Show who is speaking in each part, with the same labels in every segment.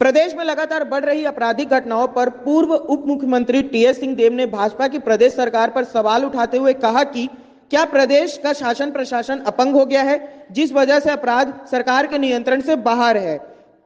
Speaker 1: प्रदेश में लगातार बढ़ रही आपराधिक घटनाओं पर पूर्व उप मुख्यमंत्री टीएस सिंहदेव ने भाजपा की प्रदेश सरकार पर सवाल उठाते हुए कहा कि क्या प्रदेश का शासन प्रशासन अपंग हो गया है, जिस वजह से अपराध सरकार के नियंत्रण से बाहर है।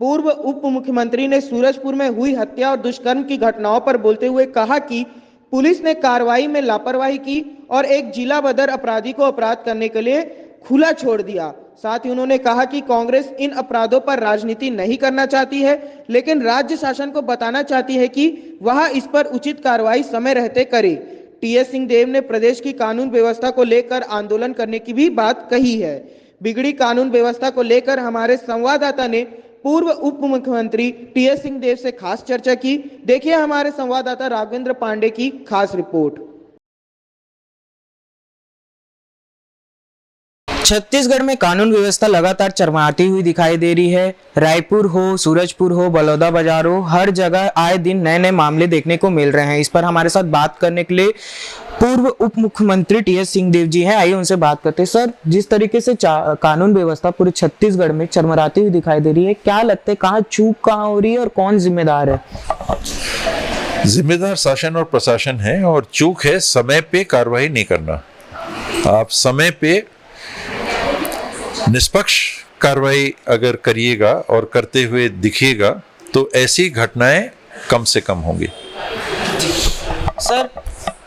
Speaker 1: पूर्व उप मुख्यमंत्री ने सूरजपुर में हुई हत्या और दुष्कर्म की घटनाओं पर बोलते हुए कहा कि पुलिस ने कार्रवाई में लापरवाही की और एक जिला बदर अपराधी को अपराध करने के लिए खुला छोड़ दिया। साथ ही उन्होंने कहा कि कांग्रेस इन अपराधों पर राजनीति नहीं करना चाहती है, लेकिन राज्य शासन को बताना चाहती है कि वह इस पर उचित कार्रवाई समय रहते करे। टीएस सिंहदेव ने प्रदेश की कानून व्यवस्था को लेकर आंदोलन करने की भी बात कही है। बिगड़ी कानून व्यवस्था को लेकर हमारे संवाददाता ने पूर्व उप मुख्यमंत्री टीएस सिंहदेव से खास चर्चा की। देखिए हमारे संवाददाता राघवेंद्र पांडे की खास रिपोर्ट।
Speaker 2: छत्तीसगढ़ में कानून व्यवस्था लगातार चरमराती हुई दिखाई दे रही है। रायपुर हो, सूरजपुर हो, बलौदाबाजार हो, हर जगह आए दिन नए नए मामले देखने को मिल रहे हैं। इस पर हमारे साथ बात करने के लिए पूर्व उप मुख्यमंत्री टीएस सिंहदेव जी हैं। आइए उनसे बात करते हैं। सर, जिस तरीके से कानून व्यवस्था पूरे छत्तीसगढ़ में चरमराती हुई दिखाई दे रही है, क्या लगता है कहाँ चूक कहाँ हो रही है और कौन जिम्मेदार है?
Speaker 3: जिम्मेदार शासन और प्रशासन है और चूक है समय पे कार्रवाई नहीं करना। आप समय पे निष्पक्ष कार्रवाई अगर करिएगा और करते हुए दिखिएगा तो ऐसी घटनाएं कम से कम होंगी।
Speaker 2: सर,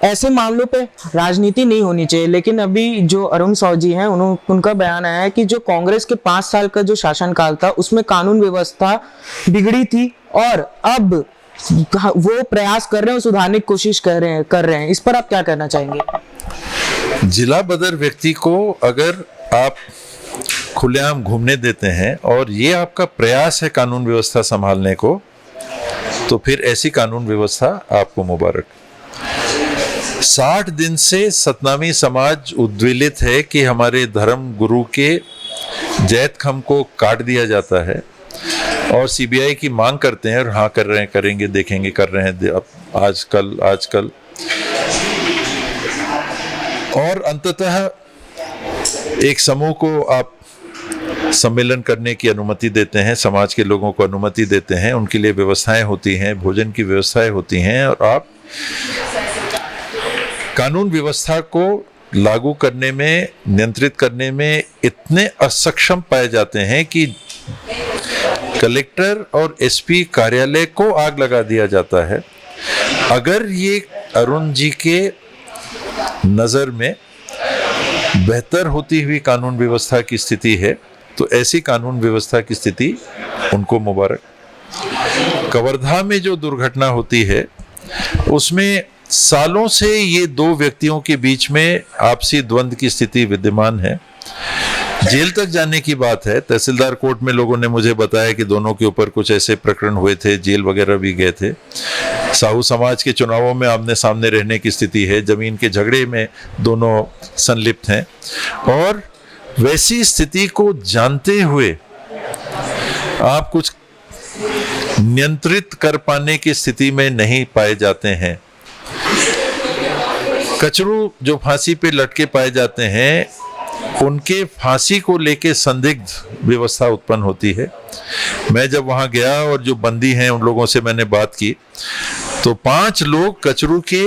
Speaker 2: ऐसे मामलों पे राजनीति नहीं होनी चाहिए, लेकिन अभी जो अरुण साव जी हैं उनका बयान आया है कि जो कांग्रेस के 5 साल का जो शासनकाल था उसमें कानून व्यवस्था बिगड़ी थी और अब वो प्रयास कर रहे हैं, सुधारने की कोशिश कर रहे हैं। इस पर आप क्या कहना चाहेंगे?
Speaker 3: जिला बदर व्यक्ति को अगर आप खुलेआम घूमने देते हैं और ये आपका प्रयास है कानून व्यवस्था संभालने को, तो फिर ऐसी कानून व्यवस्था आपको मुबारक। 60 दिन से सतनामी समाज उद्वेलित है कि हमारे धर्म गुरु के जैत खम को काट दिया जाता है और सीबीआई की मांग करते हैं और हाँ कर रहे हैं, करेंगे, देखेंगे, कर रहे हैं अब आजकल और अंततः एक समूह को आप सम्मेलन करने की अनुमति देते हैं, समाज के लोगों को अनुमति देते हैं, उनके लिए व्यवस्थाएं होती हैं, भोजन की व्यवस्थाएं होती हैं और आप कानून व्यवस्था को लागू करने में, नियंत्रित करने में इतने असक्षम पाए जाते हैं कि कलेक्टर और एसपी कार्यालय को आग लगा दिया जाता है। अगर ये अरुण जी के नज़र में बेहतर होती हुई कानून व्यवस्था की स्थिति है तो ऐसी कानून व्यवस्था की स्थिति उनको मुबारक। कवर्धा में जो दुर्घटना होती है उसमें सालों से ये 2 व्यक्तियों के बीच में आपसी द्वंद्व की स्थिति विद्यमान है। जेल तक जाने की बात है। तहसीलदार कोर्ट में लोगों ने मुझे बताया कि दोनों के ऊपर कुछ ऐसे प्रकरण हुए थे, जेल वगैरह भी गए थे। साहू समाज के चुनावों में आमने सामने रहने की स्थिति है, जमीन के झगड़े में दोनों संलिप्त हैं और वैसी स्थिति को जानते हुए आप कुछ नियंत्रित कर पाने की स्थिति में नहीं पाए जाते हैं। कचरू जो फांसी पे लटके पाए जाते हैं उनके फांसी को लेके संदिग्ध व्यवस्था उत्पन्न होती है। मैं जब वहां गया और जो बंदी हैं उन लोगों से मैंने बात की तो 5 लोग कचरू के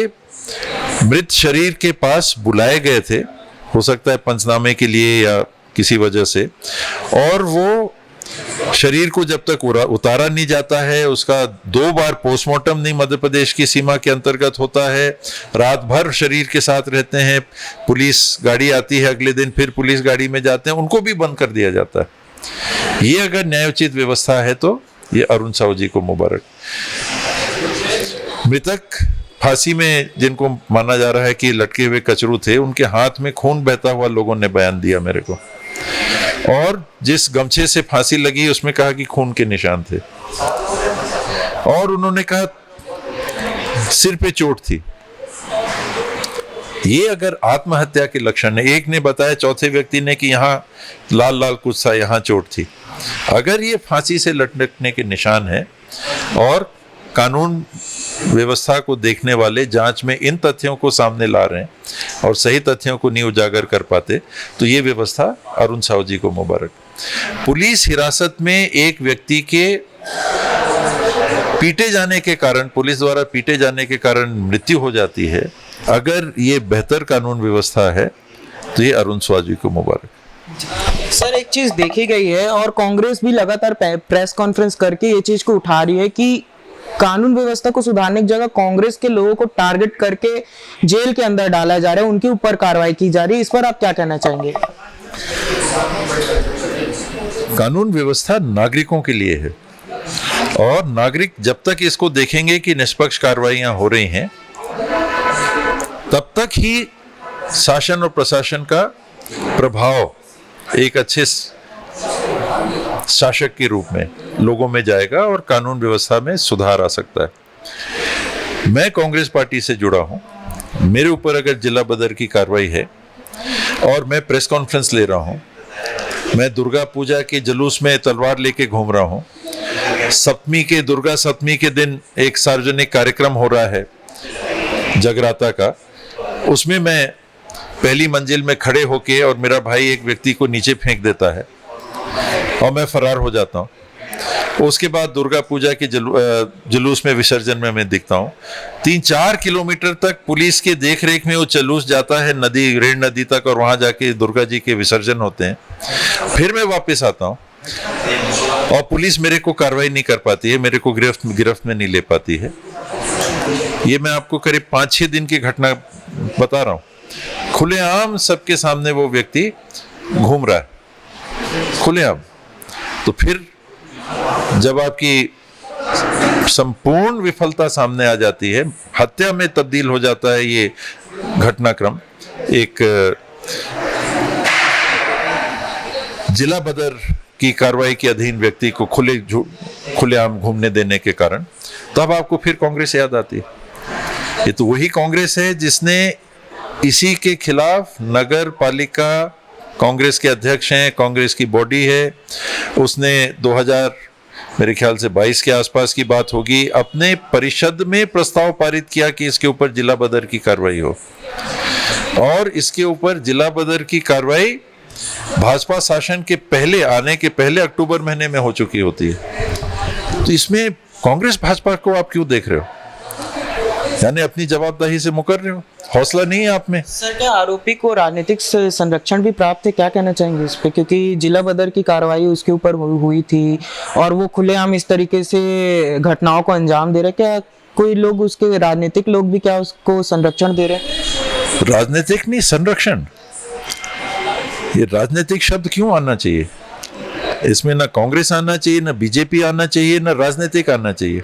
Speaker 3: मृत शरीर के पास बुलाए गए थे, हो सकता है पंचनामे के लिए या किसी वजह से, और वो शरीर को जब तक उतारा नहीं जाता है, उसका 2 बार पोस्टमार्टम नहीं मध्य प्रदेश की सीमा के अंतर्गत होता है, रात भर शरीर के साथ रहते हैं, पुलिस गाड़ी आती है अगले दिन फिर पुलिस गाड़ी में जाते हैं, उनको भी बंद कर दिया जाता है। ये अगर न्यायोचित व्यवस्था है तो ये अरुण साहू जी को मुबारक। मृतक फांसी में जिनको माना जा रहा है कि लटके हुए कचरू थे, उनके हाथ में खून बहता हुआ लोगों ने बयान दिया मेरे को, और जिस गमछे से फांसी लगी उसमें कहा कि खून के निशान थे और उन्होंने कहा सिर पे चोट थी। ये अगर आत्महत्या के लक्षण है, एक ने बताया, चौथे व्यक्ति ने कि यहाँ लाल लाल कुछ सा यहाँ चोट थी। अगर ये फांसी से लटकने के निशान है और कानून व्यवस्था को देखने वाले जांच में इन तथ्यों को सामने ला रहे हैं और सही तथ्यों को नहीं उजागर कर पाते तो ये व्यवस्था अरुण साहू जी को मुबारक। पुलिस हिरासत में एक व्यक्ति के पीटे जाने के कारण, पुलिस द्वारा पीटे जाने के कारण मृत्यु हो जाती है, अगर ये बेहतर कानून व्यवस्था है तो ये अरुण स्वाजी को मुबारक।
Speaker 2: सर एक चीज देखी गई है और कांग्रेस भी लगातार प्रेस कॉन्फ्रेंस करके ये चीज को उठा रही है कि कानून व्यवस्था को सुधारने की जगह कांग्रेस के लोगों को टारगेट करके जेल के अंदर डाला जा रहा है, उनके ऊपर कार्रवाई की जा रही है। इस पर आप क्या कहना चाहेंगे?
Speaker 3: कानून व्यवस्था नागरिकों के लिए है और नागरिक जब तक इसको देखेंगे कि निष्पक्ष कार्रवाइयां हो रही हैं, तब तक ही शासन और प्रशासन का प्रभाव एक अच्छे शासक के रूप में लोगों में जाएगा और कानून व्यवस्था में सुधार आ सकता है। मैं कांग्रेस पार्टी से जुड़ा हूं, मेरे ऊपर अगर जिला बदर की कार्रवाई है और मैं प्रेस कॉन्फ्रेंस ले रहा हूं, मैं दुर्गा पूजा के जुलूस में तलवार लेके घूम रहा हूं, सप्तमी के दुर्गा सप्तमी के दिन एक सार्वजनिक कार्यक्रम हो रहा है जगराता का, उसमें मैं पहली मंजिल में खड़े होके और मेरा भाई एक व्यक्ति को नीचे फेंक देता है और मैं फरार हो जाता हूँ। उसके बाद दुर्गा पूजा के जुलूस में विसर्जन में मैं दिखता हूँ। 3-4 किलोमीटर तक पुलिस के देख रेख में वो जुलूस जाता है नदी, रेण नदी तक, और वहाँ जाके दुर्गा जी के विसर्जन होते हैं। फिर मैं वापस आता हूँ और पुलिस मेरे को कार्रवाई नहीं कर पाती है, मेरे को गिरफ्त में नहीं ले पाती है। ये मैं आपको करीब 5-6 दिन की घटना बता रहा हूँ। खुलेआम सबके सामने वो व्यक्ति घूम रहा है, खुलेआम। तो फिर जब आपकी संपूर्ण विफलता सामने आ जाती है, हत्या में तब्दील हो जाता है ये घटनाक्रम, एक जिला बदर की कार्रवाई के अधीन व्यक्ति को खुलेआम घूमने देने के कारण, तब आपको फिर कांग्रेस याद आती है। ये तो वही कांग्रेस है जिसने इसी के खिलाफ नगर पालिका, कांग्रेस के अध्यक्ष हैं, कांग्रेस की बॉडी है, उसने 2000 मेरे ख्याल से 22 के आसपास की बात होगी, अपने परिषद में प्रस्ताव पारित किया कि इसके ऊपर जिला बदर की कार्रवाई हो, और इसके ऊपर जिला बदर की कार्रवाई भाजपा शासन के पहले आने के पहले अक्टूबर महीने में हो चुकी होती है। तो इसमें कांग्रेस भाजपा को आप क्यों देख रहे हो? यानी अपनी जवाबदेही से मुकर रहे हो, हौसला नहीं है आप में।
Speaker 2: सर क्या आरोपी को राजनीतिक संरक्षण भी प्राप्त है, क्या कहना चाहेंगे इस पे? क्योंकि जिला बदर की कार्रवाई उसके ऊपर हुई थी और वो खुलेआम इस तरीके से घटनाओं को अंजाम दे रहे, क्या कोई लोग उसके राजनीतिक लोग भी क्या उसको संरक्षण दे रहे?
Speaker 3: राजनीतिक नहीं, संरक्षण। ये राजनीतिक शब्द क्यों आना चाहिए इसमें? ना कांग्रेस आना चाहिए, ना बीजेपी आना चाहिए, ना राजनीतिक आना चाहिए।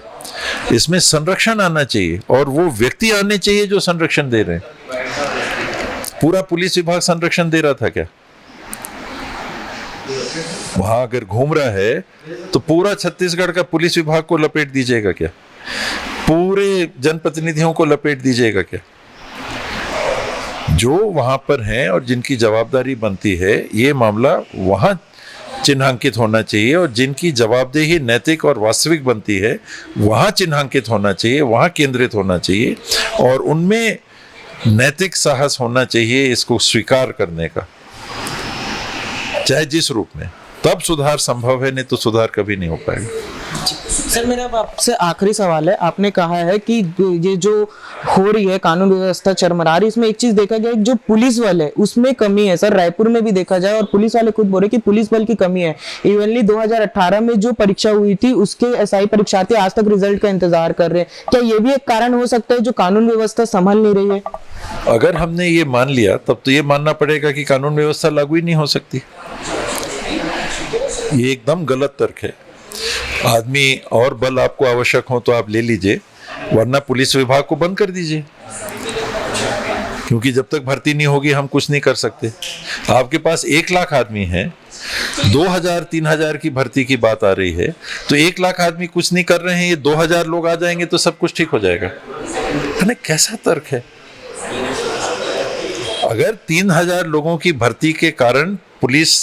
Speaker 3: इसमें संरक्षण आना चाहिए और वो व्यक्ति आने चाहिए जो संरक्षण दे रहे हैं। पूरा पुलिस विभाग संरक्षण दे रहा था क्या? वहां अगर घूम रहा है तो पूरा छत्तीसगढ़ का पुलिस विभाग को लपेट दीजिएगा क्या? पूरे जनप्रतिनिधियों को लपेट दीजिएगा क्या? जो वहां पर हैं और जिनकी जवाबदारी बनती है, ये मामला वहां चिन्हांकित होना चाहिए, और जिनकी जवाबदेही नैतिक और वास्तविक बनती है वहां चिन्हांकित होना चाहिए, वहां केंद्रित होना चाहिए, और उनमें नैतिक साहस होना चाहिए इसको स्वीकार करने का, चाहे जिस रूप में। तब सुधार संभव है, नहीं तो सुधार कभी नहीं हो पाएगा।
Speaker 2: सर मेरा आपसे आखिरी सवाल है, आपने कहा है कि ये जो हो रही है कानून व्यवस्था चरमरा रही, इसमें एक चीज देखा गया जो पुलिस वाले उसमें कमी है। सर रायपुर में भी देखा जाए और पुलिस वाले खुद बोल रहे कि पुलिस बल की कमी है। इवनली 2018 में जो परीक्षा हुई थी उसके एसआई परीक्षार्थी आज तक रिजल्ट का इंतजार कर रहे हैं। क्या ये भी एक कारण हो सकता है जो कानून व्यवस्था संभल नहीं रही है?
Speaker 3: अगर हमने ये मान लिया तब तो ये मानना पड़ेगा कि कानून व्यवस्था लागू ही नहीं हो सकती। ये एकदम गलत तर्क है। आदमी और बल आपको आवश्यक हो तो आप ले लीजिए, वरना पुलिस विभाग को बंद कर दीजिए, क्योंकि जब तक भर्ती नहीं होगी हम कुछ नहीं कर सकते। आपके पास 1 लाख आदमी है, 2000-3000 की भर्ती की बात आ रही है, तो 1 लाख आदमी कुछ नहीं कर रहे हैं, ये 2000 लोग आ जाएंगे तो सब कुछ ठीक हो जाएगा। अरे कैसा तर्क है? अगर 3000 लोगों की भर्ती के कारण पुलिस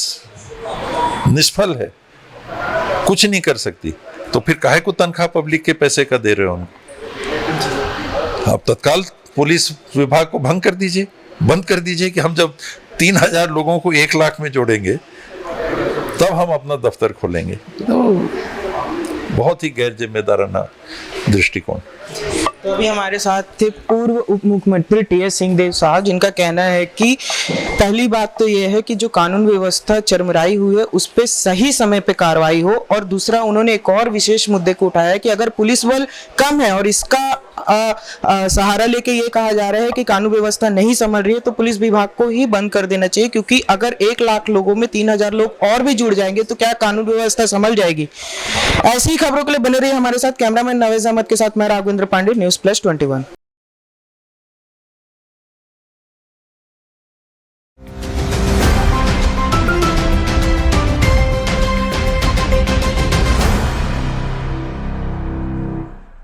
Speaker 3: निष्फल है, कुछ नहीं कर सकती, तो फिर काहे को तनख्वाह पब्लिक के पैसे का दे रहे हो उनको? आप तत्काल पुलिस विभाग को भंग कर दीजिए, बंद कर दीजिए कि हम जब 3000 लोगों को 1 लाख में जोड़ेंगे तब हम अपना दफ्तर खोलेंगे। तो बहुत ही गैर जिम्मेदाराना दृष्टिकोण।
Speaker 2: तो अभी हमारे साथ थे पूर्व उप मुख्यमंत्री टीएस सिंहदेव साहब, जिनका कहना है कि पहली बात तो ये है कि जो कानून व्यवस्था चरमराई हुई है उस पे सही समय पे कार्रवाई हो, और दूसरा उन्होंने एक और विशेष मुद्दे को उठाया है कि अगर पुलिस बल कम है और इसका सहारा लेके ये कहा जा रहा है कि कानून व्यवस्था नहीं संभल रही है, तो पुलिस विभाग को ही बंद कर देना चाहिए, क्योंकि अगर 1 लाख लोगों में 3000 लोग और भी जुड़ जाएंगे तो क्या कानून व्यवस्था संभल जाएगी। ऐसी खबरों के लिए बने रहिए हमारे साथ। कैमरामैन नवेज अहमद के साथ मैं राघवेंद्र पांडे, न्यूज़ प्लस 21।